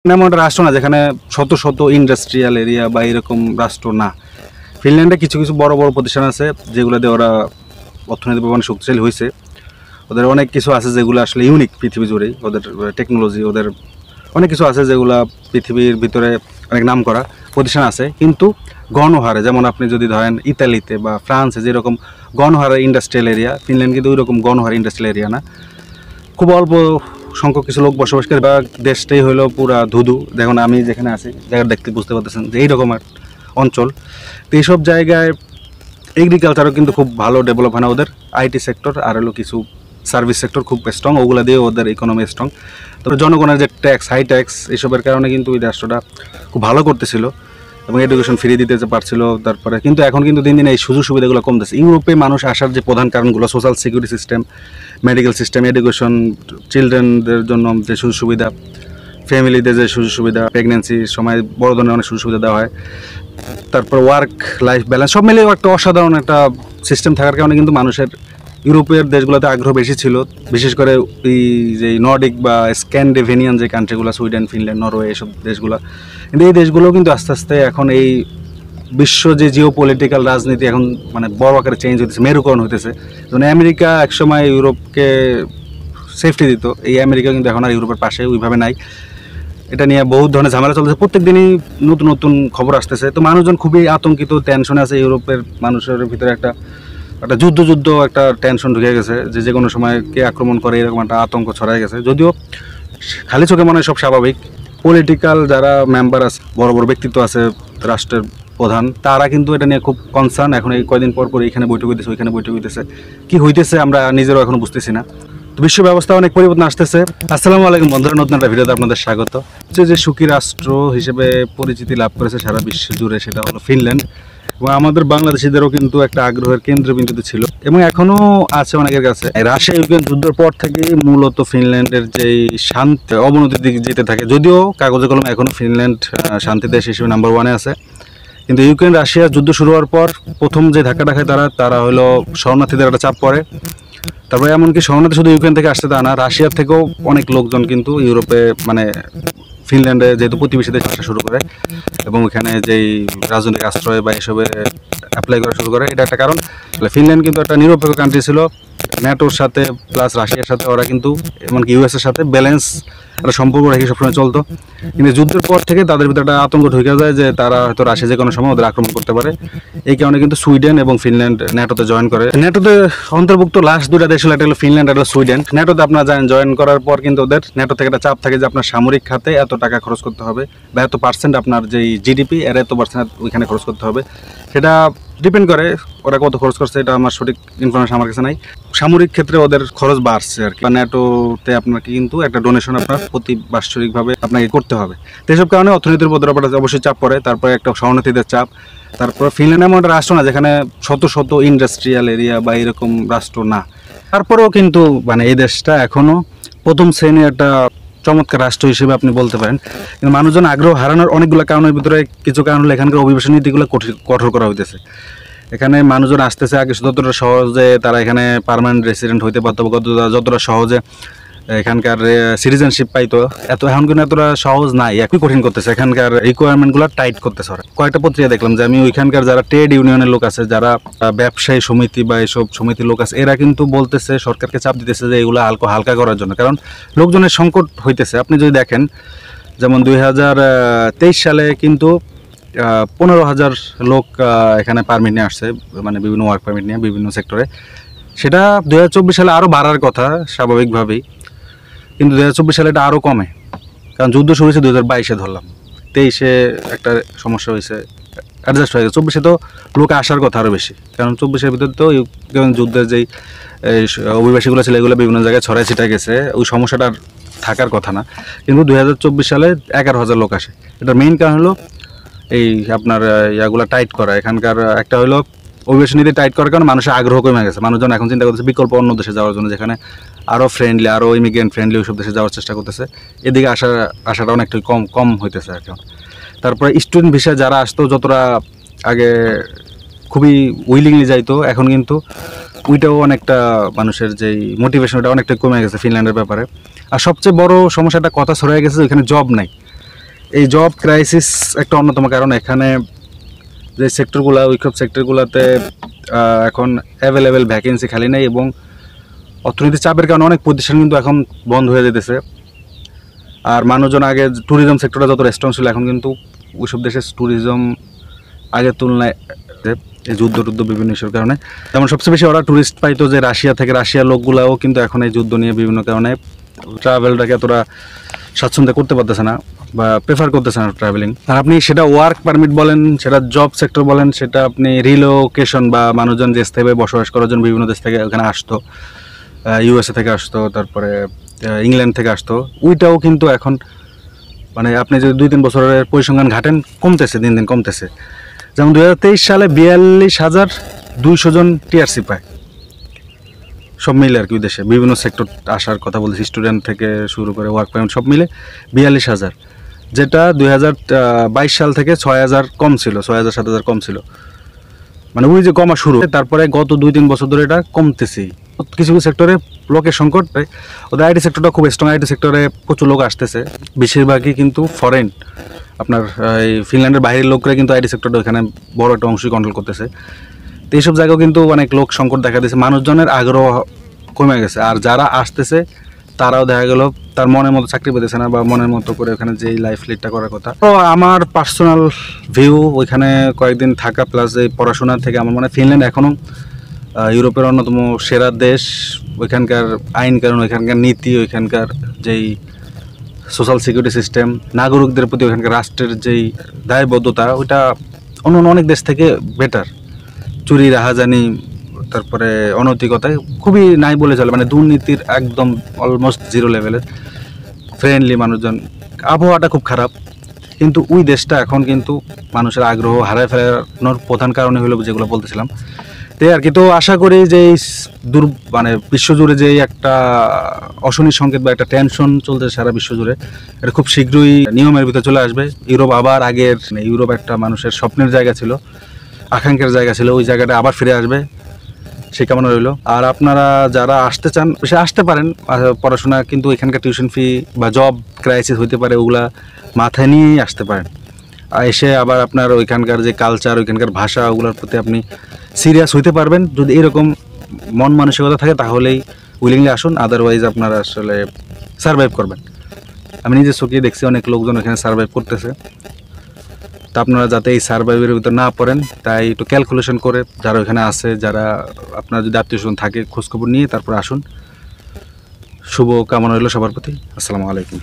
এমন একটা রাষ্ট্র না যেখানে শত শত ইন্ডাস্ট্রিয়াল এরিয়া বা এরকম রাষ্ট্র না। ফিনল্যান্ডে কিছু কিছু বড় বড় প্রতিষ্ঠান আছে যেগুলো দিয়ে ওরা অর্থনৈতিকভাবে অনেক শক্তিশালী হয়েছে। ওদের অনেক কিছু আছে যেগুলো আসলে ইউনিক পৃথিবী জুড়েই। ওদের টেকনোলজি, ওদের অনেক কিছু আছে যেগুলো পৃথিবীর ভিতরে অনেক নাম করা প্রতিষ্ঠান আছে, কিন্তু গণহারে, যেমন আপনি যদি ধরেন ইতালিতে বা ফ্রান্সে যেরকম গণহারে ইন্ডাস্ট্রিয়াল এরিয়া, ফিনল্যান্ড কিন্তু ওই রকম গণহারে ইন্ডাস্ট্রিয়াল এরিয়া না। খুব অল্প সংখ্যক কিছু লোক বসবাস করে, বা দেশটাই হলো পুরা ধুধু। দেখুন আমি যেখানে আছি জায়গা দেখতে বুঝতে পারতেছেন যে এইরকম এক অঞ্চল। তো এইসব জায়গায় এগ্রিকালচারও কিন্তু খুব ভালো ডেভেলপ হয় না। ওদের আইটি সেক্টর আর হলো কিছু সার্ভিস সেক্টর খুব স্ট্রং, ওগুলা দিয়ে ওদের ইকোনমি স্ট্রং। তবে জনগণের যে ট্যাক্স, হাই ট্যাক্স, এইসবের কারণে কিন্তু ওই রাষ্ট্রটা খুব ভালো করতেছিল এবং এডুকেশন ফ্রি দিতে পারছিল। তারপরে কিন্তু এখন কিন্তু দিন দিন এই সুযোগ সুবিধাগুলো কমতেছে। ইউরোপে মানুষ আসার যে প্রধান কারণগুলো, social security system, medical system, education, চিলড্রেনদের জন্য যে সুযোগ সুবিধা, ফ্যামিলিতে যে সুযোগ সুবিধা, প্রেগনেন্সির সময় বড় ধরনের অনেক সুযোগ সুবিধা দেওয়া হয়, তারপর ওয়ার্ক লাইফ ব্যালেন্স, সব মিলিয়ে একটা অসাধারণ একটা সিস্টেম থাকার কারণে কিন্তু মানুষের ইউরোপের দেশগুলোতে আগ্রহ বেশি ছিল। বিশেষ করে এই যে নর্ডিক বা স্ক্যান্ডিনেভিয়ান যে কান্ট্রিগুলো, সুইডেন, ফিনল্যান্ড, নরওয়ে, এসব দেশগুলো, কিন্তু এই দেশগুলো কিন্তু আস্তে আস্তে এখন এই বিশ্ব যে জিও পলিটিক্যাল রাজনীতি এখন মানে বড় আকারে চেঞ্জ হতেছে, মেরুকরণ হইতেছে। যেমন আমেরিকা একসময় ইউরোপকে সেফটি দিত, এই আমেরিকা কিন্তু এখন আর ইউরোপের পাশে ওইভাবে নাই। এটা নিয়ে বহুত ধরনের ঝামেলা চলতেছে, প্রত্যেক দিনই নতুন নতুন খবর আসতেছে। তো মানুষজন খুবই আতঙ্কিত, টেনশনে আছে। ইউরোপের মানুষের ভিতরে একটা একটা যুদ্ধ একটা টেনশন ঢুকে গেছে যে যে কোনো সময় কে আক্রমণ করে, এরকম একটা আতঙ্ক ছড়াই গেছে। যদিও খালি চোখে মনে হয় সব স্বাভাবিক। পলিটিক্যাল যারা মেম্বার আছে, বড় বড় ব্যক্তিত্ব আছে রাষ্ট্রের প্রধান, তারা কিন্তু এটা নিয়ে খুব কনসার্ন। এখন এই কয়দিন পর পর এইখানে বৈঠক হইতেছে, ওইখানে বৈঠক হইতেছে, কি হইতেছে আমরা নিজেরাও এখনো বুঝতেছি না। তো বিশ্ব ব্যবস্থা অনেক পরিবর্তন আসতেছে। আসসালামু আলাইকুম বন্ধুরা, নতুন একটা ভিডিওতে আপনাদের স্বাগত। যে সুখী রাষ্ট্র হিসেবে পরিচিতি লাভ করেছে সারা বিশ্ব জুড়ে, সেটা হলো ফিনল্যান্ড। এবং আমাদের বাংলাদেশিদেরও কিন্তু একটা আগ্রহের কেন্দ্রবিন্দুতে ছিল এবং এখনো আছে অনেকের কাছে। রাশিয়া ইউক্রেন যুদ্ধের পর থেকে মূলত ফিনল্যান্ডের যেই শান্তি অবনতির দিকে যেতে থাকে। যদিও কাগজে কলমে এখনো ফিনল্যান্ড শান্তি দেশ হিসেবে নাম্বার 1-এ আছে, কিন্তু ইউক্রেন রাশিয়া যুদ্ধ শুরু হওয়ার পর প্রথম যে ধাক্কাটা খায় তারা হলো শরণার্থীদের একটা চাপ পড়ে। তারপরে এমনকি শরণার্থী শুধু ইউক্রেন থেকে আসতে তা না, রাশিয়ার থেকেও অনেক লোকজন কিন্তু ইউরোপে মানে ফিনল্যান্ডে যেহেতু প্রতিবেশী দেশ আসা শুরু করে এবং ওখানে যেই রাজনৈতিক আশ্রয় বা এসবে অ্যাপ্লাই করা শুরু করে। এটা একটা কারণ। ফিনল্যান্ড কিন্তু একটা নিরপেক্ষ কান্ট্রি ছিল, ন্যাটোর সাথে প্লাস রাশিয়ার সাথে ওরা কিন্তু এমনকি ইউএসের সাথে ব্যালেন্স একটা সম্পর্ক রেখে সবসময় চলতো। কিন্তু যুদ্ধের পর থেকে তাদের ভিতরে একটা আতঙ্ক ঢুকে যায় যে তারা হয়তো রাশিয়া যে কোনো সময় ওদের আক্রমণ করতে পারে। এই কারণে কিন্তু সুইডেন এবং ফিনল্যান্ড ন্যাটোতে জয়েন করে। ন্যাটোতে অন্তর্ভুক্ত লাস্ট দুইটা দেশ হলো, একটা হলো ফিনল্যান্ড, একটা হলো সুইডেন। ন্যাটোতে আপনারা জানেন জয়েন করার পর কিন্তু ওদের ন্যাটো থেকে একটা চাপ থাকে যে আপনার সামরিক খাতে এত টাকা খরচ করতে হবে বা এত পার্সেন্ট আপনার যেই জিডিপি এর এত পার্সেন্ট ওইখানে খরচ করতে হবে। সেটা ডিপেন্ড করে ওরা কত খরচ করছে, এটা আমার সঠিক ইনফরমেশন আমার কাছে নাই। সামরিক ক্ষেত্রে ওদের খরচ বাড়ছে আর কি। ন্যাটোতে আপনাকে কিন্তু একটা ডোনেশন আপনার প্রতি বাৎসরিকভাবে আপনাকে করতে হবে। তো এইসব কারণে অর্থনীতির উপর অবশ্যই চাপ পড়ে। তারপরে একটা শরণার্থীদের চাপ। তারপর ফিনল্যান্ড এমন একটা রাষ্ট্র না যেখানে শত শত ইন্ডাস্ট্রিয়াল এরিয়া বা এরকম রাষ্ট্র না। তারপরেও কিন্তু মানে এই দেশটা এখনো প্রথম শ্রেণীর একটা চমৎকার রাষ্ট্র হিসেবে আপনি বলতে পারেন। কিন্তু মানুষজন আগ্রহ হারানোর অনেকগুলো কারণের ভিতরে কিছু কারণ হলো এখানকার অভিবাসন নীতিগুলো কঠোর করা হইতেছে। এখানে মানুষজন আসতেছে, আগে যতটা সহজে তারা এখানে পার্মানেন্ট রেসিডেন্ট হইতে পারতো, যতটা সহজে এখানকার সিটিজেনশিপ পাইতো, এখন কিন্তু এতটা সহজ নাই, একই কঠিন করতেছে। এখানকার রিকোয়ারমেন্টগুলো টাইট করতেছে ওরা। কয়েকটা পত্রিকা দেখলাম যে আমি ওইখানকার যারা ট্রেড ইউনিয়নের লোক আছে, যারা ব্যবসায়ী সমিতি বা এইসব সমিতির লোক আছে, এরা কিন্তু বলতেছে, সরকারকে চাপ দিতেছে যে এগুলো হালকা করার জন্য, কারণ লোকজনের সংকট হইতেছে। আপনি যদি দেখেন যেমন 2023 সালে কিন্তু 15,000 লোক এখানে পারমিট নিয়ে আসছে, মানে বিভিন্ন ওয়ার্ক পারমিট নিয়ে বিভিন্ন সেক্টরে। সেটা 2024 সালে আরও বাড়ার কথা স্বাভাবিকভাবেই, কিন্তু 2024 সালে এটা আরও কমে, কারণ যুদ্ধ শুরু হয়েছে 2022-এ ধরলাম। 23-এ একটা সমস্যা হয়েছে, অ্যাডজাস্ট হয়ে গেছে। 24-এ তো লোক আসার কথা আরও বেশি, কারণ 24-এর ভিতরে তো যুদ্ধের যেই অভিবাসীগুলো ছিল এগুলো বিভিন্ন জায়গায় ছড়াই ছিটাই গেছে, ওই সমস্যাটা থাকার কথা না। কিন্তু 2024 সালে 11,000 লোক আসে। এটার মেইন কারণ হলো এই আপনার ইয়াগুলো টাইট করা। এখানকার একটা হলো অভিবাসী নীতি টাইট করার কারণে মানুষের আগ্রহ কমে গেছে। মানুষজন এখন চিন্তা করতেছে বিকল্প অন্য দেশে যাওয়ার জন্য, যেখানে আরও ফ্রেন্ডলি, আরও ইমিগ্রেন্ট ফ্রেন্ডলি ওইসব দেশে যাওয়ার চেষ্টা করতেছে। এদিকে আসাটা অনেকটা কম হইতেছে এখন। তারপরে স্টুডেন্ট ভিসা যারা আসতো, যতটা আগে খুবই উইলিংলি যাইতো, এখন কিন্তু ওইটাও অনেকটা মানুষের যেই মোটিভেশন ওটা অনেকটা কমে গেছে ফিনল্যান্ডের ব্যাপারে। আর সবচেয়ে বড় সমস্যাটা কথা ছড়াই গেছে, ওইখানে জব নাই। এই জব ক্রাইসিস একটা অন্যতম কারণ। এখানে যে সেক্টরগুলো, ওই সব সেক্টরগুলোতে এখন অ্যাভেলেবেল ভ্যাকেন্সি খালি নেই, এবং অর্থনৈতিক চাপের কারণে অনেক প্রতিষ্ঠান কিন্তু এখন বন্ধ হয়ে যেতেছে। আর মানুষজন আগে ট্যুরিজম সেক্টরটা যত রেস্টুরেন্ট ছিল, এখন কিন্তু ওইসব দেশের ট্যুরিজম আগের তুলনায় এই যুদ্ধ বিভিন্ন ইস্যুর কারণে, যেমন সবচেয়ে বেশি ওরা ট্যুরিস্ট পাইতো যে রাশিয়া থেকে, রাশিয়ার লোকগুলাও কিন্তু এখন এই যুদ্ধ নিয়ে বিভিন্ন কারণে ট্রাভেলটাকে এতটা স্বাচ্ছন্দ্য করতে পারতেছে না বা প্রেফার করতেছে না ট্রাভেলিং। আর আপনি সেটা ওয়ার্ক পারমিট বলেন, সেটা জব সেক্টর বলেন, সেটা আপনি রিলোকেশন বা মানুষজন যে স্থায়ীভাবে বসবাস করার জন্য বিভিন্ন দেশ থেকে ওখানে আসতো, ইউএসএ থেকে আসতো, তারপরে ইংল্যান্ড থেকে আসতো, ওইটাও কিন্তু এখন মানে আপনি যদি 2-3 বছরের পরিসংখ্যান ঘাটেন, কমতেছে, দিন দিন কমতেছে। যেমন 2023 সালে 42,200 জন টিআরসি পায়, সব মিলে আর কি। দেশে বিভিন্ন সেক্টর আসার কথা বলছি, স্টুডেন্ট থেকে শুরু করে ওয়ার্ক পারমিট সব মিলে 42,000, যেটা 2022 সাল থেকে 6,000 কম ছিল, 6,000-7,000 কম ছিল। মানে ওই যে কমা শুরু, তারপরে গত 2-3 বছর ধরে এটা কমতেছেই। কিছু কিছু সেক্টরে লোকের সংকট, ওদের আইটি সেক্টরটা খুব স্ট্রং, আইটি সেক্টরে প্রচুর লোক আসতেছে, বেশিরভাগই কিন্তু ফরেন। আপনার এই ফিনল্যান্ডের বাইরের লোকরা কিন্তু আইটি সেক্টরটা ওইখানে বড় একটা অংশই কন্ট্রোল করতেছে। তো এইসব জায়গাও কিন্তু অনেক লোক সংকট দেখা দিয়েছে, মানুষজনের আগ্রহ কমে গেছে। আর যারা আসতেছে তারাও দেখা গেল তার মনের মতো চাকরি পেতেছে না, বা মনের মতো করে ওখানে যেই লাইফ লিডটা করার কথা। তো আমার পার্সোনাল ভিউ, ওইখানে কয়েকদিন থাকা প্লাস এই পড়াশোনার থেকে আমার মনে হয় ফিনল্যান্ড এখনও ইউরোপের অন্যতম সেরা দেশ। ওইখানকার আইন কানুন, ওইখানকার নীতি, ওইখানকার যেই সোশ্যাল সিকিউরিটি সিস্টেম, নাগরিকদের প্রতি ওইখানকার রাষ্ট্রের যেই দায়বদ্ধতা, ওইটা অন্য অনেক দেশ থেকে বেটার। চুরি রাহাজানি, তারপরে অনৈতিকতায় খুবই নাই বলে চলে, মানে দুর্নীতির একদম অলমোস্ট জিরো লেভেলের, ফ্রেন্ডলি মানুষজন। আবহাওয়াটা খুব খারাপ, কিন্তু ওই দেশটা এখন কিন্তু মানুষের আগ্রহ হারায় ফেলানোর প্রধান কারণে হলো যেগুলো বলতেছিলাম। তাই আর কি। তো আশা করি যে এই মানে বিশ্বজুড়ে যে একটা অশনি সংকেত বা একটা টেনশন চলছে সারা বিশ্বজুড়ে, এটা খুব শীঘ্রই নিয়মের ভিতরে চলে আসবে। ইউরোপ আবার আগের, ইউরোপ একটা মানুষের স্বপ্নের জায়গা ছিল, আকাঙ্ক্ষার জায়গা ছিল, ওই জায়গাটা আবার ফিরে আসবে, সেই কামনা রইল। আর আপনারা যারা আসতে চান সে আসতে পারেন, পড়াশোনা কিন্তু এখানকার টিউশন ফি বা জব ক্রাইসিস হইতে পারে, ওগুলা মাথায় নিয়েই আসতে পারেন। এসে আবার আপনার ওইখানকার যে কালচার, ওইখানকার ভাষা, ওগুলোর প্রতি আপনি সিরিয়াস হইতে পারবেন। যদি এরকম মন মানসিকতা থাকে তাহলেই উইলিংলি আসুন, আদারওয়াইজ আপনারা আসলে সারভাইভ করবেন। আমি নিজে চোখে দেখছি অনেক লোকজন এখানে সারভাইভ করতেছে। তা আপনারা যাতে এই সারভাইভের ভিতরে না পড়েন, তাই একটু ক্যালকুলেশন করে যারা ওখানে আছে, যারা আপনার যদি আত্মীয়স্বজন থাকে, খোঁজখবর নিয়ে তারপর আসুন। শুভ কামনা রইল সবার প্রতি। আসসালামু আলাইকুম।